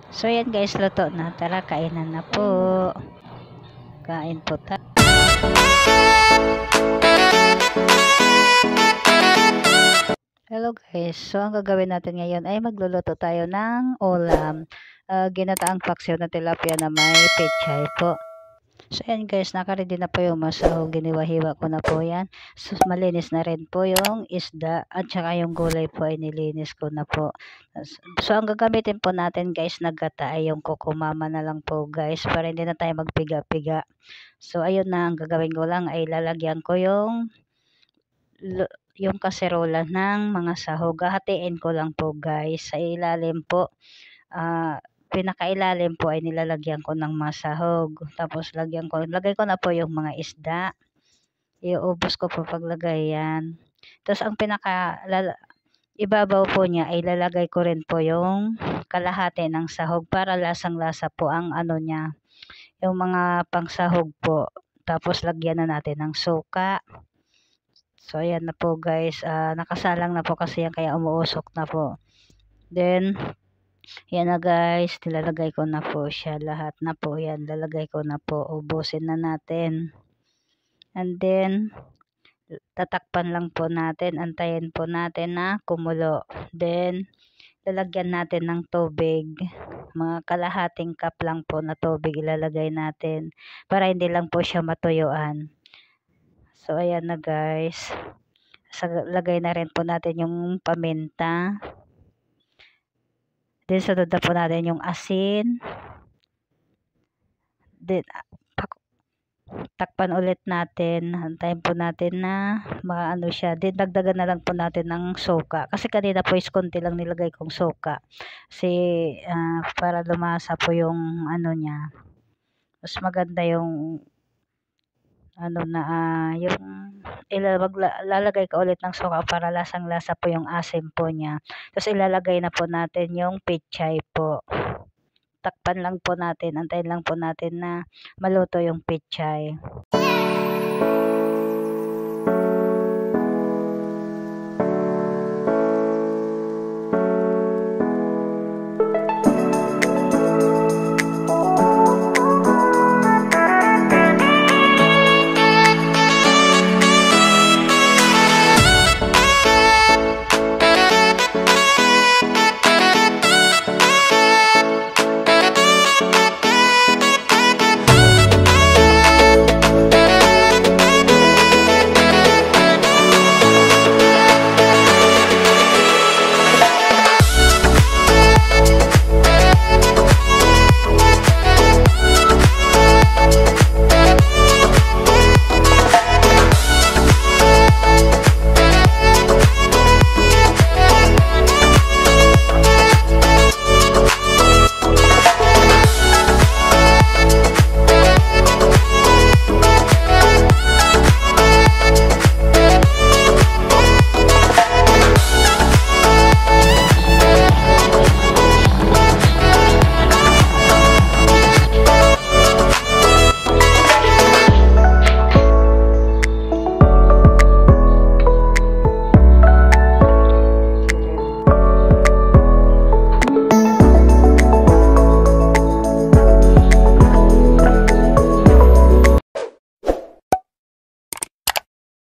So yan guys, luto na. Tara, kainan na po. Kain po tayo. Hello guys, so ang gagawin natin ngayon ay magluluto tayo ng ulam. Ginataang paksiw na tilapia na may pechay po. So yan guys, nakaready na po yung masahog. Giniwa-hiwa ko na po yan. So malinis na rin po yung isda at saka yung gulay po ay nilinis ko na po. So ang gagamitin po natin guys na gata ay yung kukumama na lang po guys, para hindi na tayo magpiga-piga. So ayun na, ang gagawin ko lang ay lalagyan ko yung kaserola ng mga sahog. Hahatiin ko lang po guys. Sa ilalim po, pinakailalim po ay nilalagyan ko ng masahog. Tapos lagay ko na po yung mga isda. Iubos ko po paglagay yan. Tapos ang ibabaw po niya ay lalagay ko rin po yung kalahati ng sahog para lasang-lasa po ang ano niya, yung mga pangsahog po. Tapos lagyan na natin ng suka. So ayan na po guys, nakasalang na po kasi yan kaya umuusok na po. Then yan na guys, nilalagay ko na po siya lahat na po yan. Lalagay ko na po, ubusin na natin. And then tatakpan lang po natin, antayin po natin na kumulo. Then lalagyan natin ng tubig. Mga kalahating cup lang po na tubig ilalagay natin para hindi lang po siya matuyuan. So ayan na guys. Lagay na rin po natin yung paminta. Then sunod na po natin yung asin. Then takpan ulit natin. Antayin po natin na maano siya. Then dagdagan na lang po natin ng suka. Kasi kanina po is konti lang nilagay kong suka. Kasi para lumasa po yung ano niya. Mas maganda yung yung lalagay ka ulit ng suka para lasang-lasa po yung asim po niya. Tapos ilalagay na po natin yung pechay po. Takpan lang po natin, antayin lang po natin na maluto yung pechay.